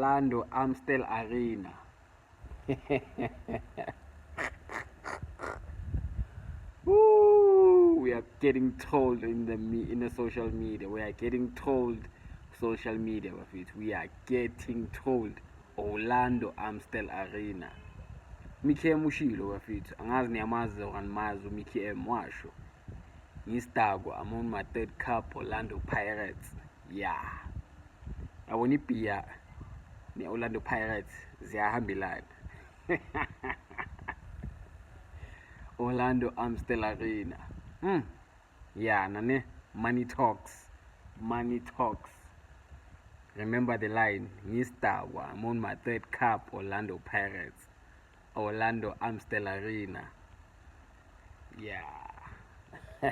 Orlando Amstel Arena. Woo! We are getting told in the social media. We are getting told social media bafethu. We are getting told Orlando Amstel Arena. Mickey M ushilo bafethu. Angazi niyamazi or animazi Mickey M washo. Ngisidakwa, I'm on my third cup Orlando Pirates. Yeah. Yabona ibhiya ne-Orlando Pirates ziyahambelana. Orlando Amstel Arena. Yeah, nane money talks. Money talks. Remember the line. Ngisidakwa, I'm on my third cup Orlando Pirates. Orlando Amstel Arena. Yeah.